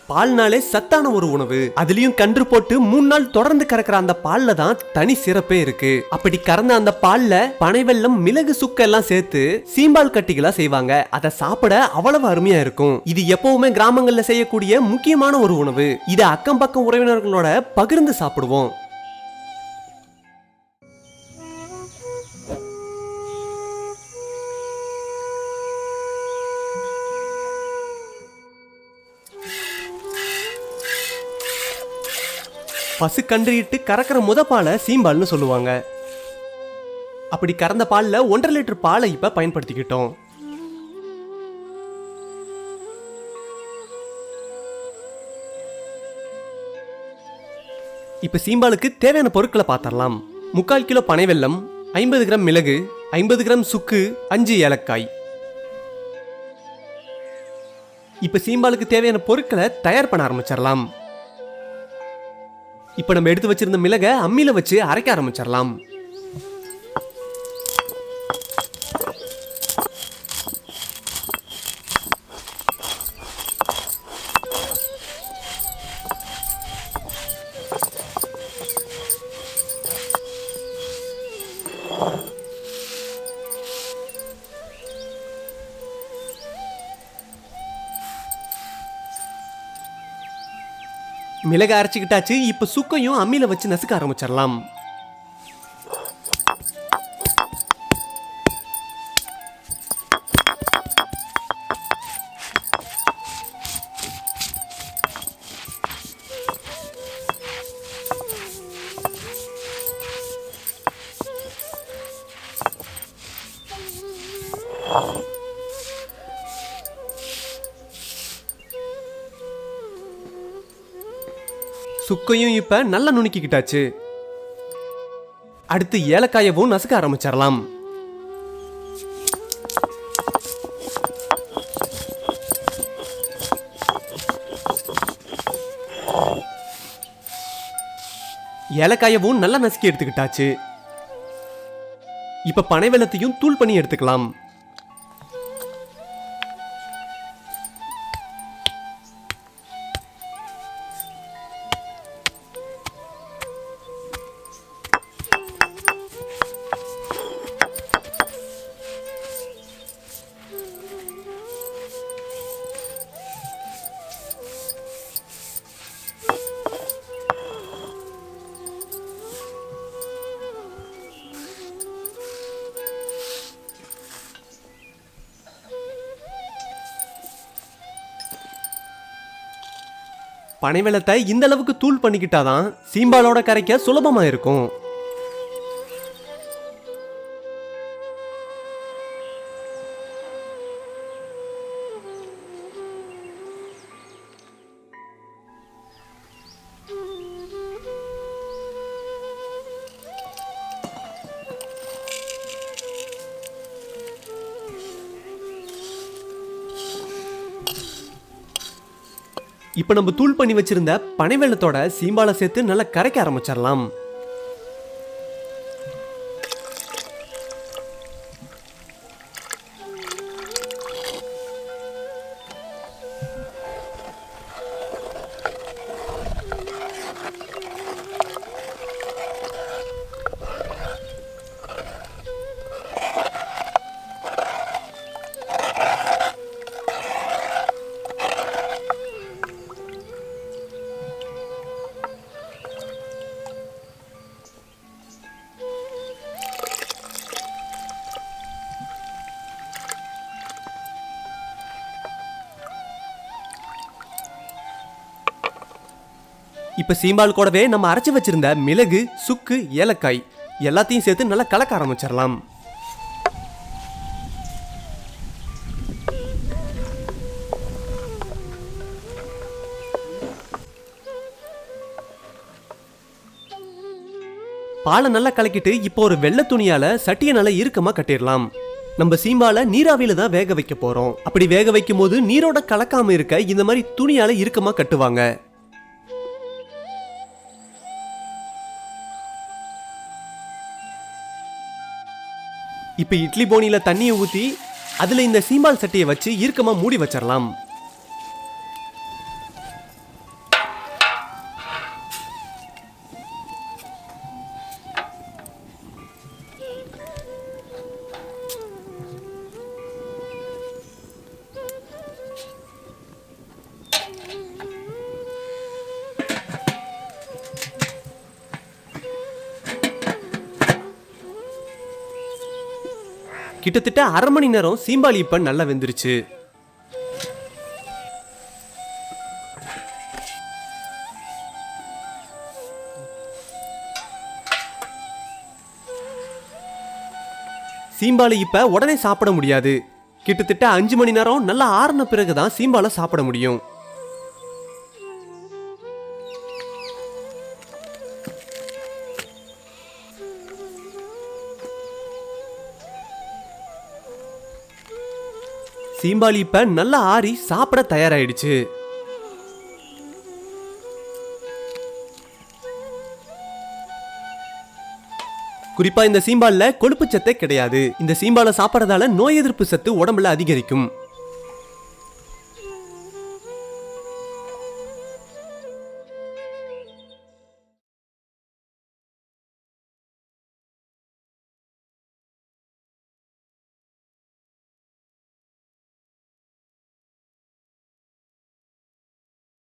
பால்னாலே சத்தான ஒரு உணவு. அதுலயும் கன்று போட்டு 3 நாள் தொடர்ந்து கறக்கிற அந்த பால்ல தான் தனி சிறப்பே இருக்கு. அப்படி கறந்த அந்த பால்ல பனைவெல்லம், மிளகு, சுக்கு எல்லாம் சேர்த்து சீம்பால் கட்டிகளா செய்வாங்க. அதை சாப்பிட அவ்வளவு அருமையா இருக்கும். இது எப்பவுமே கிராமங்கள்ல செய்யக்கூடிய முக்கியமான ஒரு உணவு. இதை அக்கம் பக்கம் உறவினர்களோட பகிர்ந்து சாப்பிடுவோம். பசு கன்றிட்டு கறக்கிற பாலை சீம்பால்னு சொல்லுவாங்க. அப்படி கறந்த பால்ல 1.5 லிட்டர் பாலை இப்ப பயன்படுத்திக்கிட்டோம். இப்ப சீம்பாலுக்கு தேவையான பொருட்களை பார்த்தரலாம். 3/4 கிலோ பனை வெல்லம், 50 கிராம் மிளகு, 50 கிராம் சுக்கு, 5 ஏலக்காய். இப்ப சீம்பாலுக்கு தேவையான பொருட்களை தயார் பண்ண ஆரம்பிச்சிடலாம். இப்ப நம்ம எடுத்து வச்சிருந்த மிளகை அம்மியில வச்சு அரைக்க ஆரம்பிச்சிடலாம். மிளகை அரைச்சிக்கிட்டாச்சு. இப்ப சுக்கையும் அம்மியில வச்சு நசுக்க ஆரம்பிச்சிடலாம். சுக்கையும் இப்ப நல்லா நுணுக்கிக்கிட்டாச்சு. அடுத்து ஏலக்காயவும் நசுக்க ஆரம்பிச்சிடலாம். ஏலக்காயவும் நல்லா நசுக்கி எடுத்துக்கிட்டாச்சு. இப்ப பனை வெல்லத்தையும் தூள் பண்ணி எடுத்துக்கலாம். பனை வெல்லத்தை இந்த அளவுக்கு தூள் பண்ணிக்கிட்டாதான் சீம்பாலோட கரைக்க சுலபமா இருக்கும். இப்ப நம்ம தூள் பண்ணி வச்சிருந்த பனை வெல்லத்தோட சீம்பாலை சேர்த்து நல்லா கரைக்க ஆரம்பிச்சிடலாம். இப்ப சீம்பால் கூடவே நம்ம அரைச்சு வச்சிருந்த மிளகு, சுக்கு, ஏலக்காய் எல்லாத்தையும் சேர்த்து நல்லா கலக்க ஆரம்பிச்சிடலாம். பாலை நல்லா கலக்கிட்டு இப்போ ஒரு வெள்ளை துணியால சட்டியை நல்லா இறுக்கமா கட்டிடலாம். நம்ம சீம்பால நீராவியில தான் வேக வைக்க போறோம். அப்படி வேக வைக்கும் போது நீரோட கலக்காம இருக்க இந்த மாதிரி துணியால இறுக்கமா கட்டுவாங்க. இப்ப இட்லி போனில தண்ணியை ஊத்தி அதுல இந்த சீம்பால் சட்டியை வச்சு இறுக்கமா மூடி வச்சிடலாம். கிட்டத்தட்ட அரை மணி நேரம் சீம்பால் இப்ப நல்லா வெந்துருச்சு. சீம்பாலை இப்ப உடனே சாப்பிட முடியாது. கிட்டத்தட்ட 5 மணி நேரம் நல்லா ஆறுன பிறகுதான் சீம்பாலை சாப்பிட முடியும். சீம்பால் இப்ப நல்லா ஆறி சாப்பிட தயாராயிடுச்சு. குறிப்பா இந்த சீம்பால்ல கொழுப்பு சத்தே கிடையாது. இந்த சீம்பாலை சாப்பிடறதால நோய் எதிர்ப்பு சத்து உடம்புல அதிகரிக்கும்.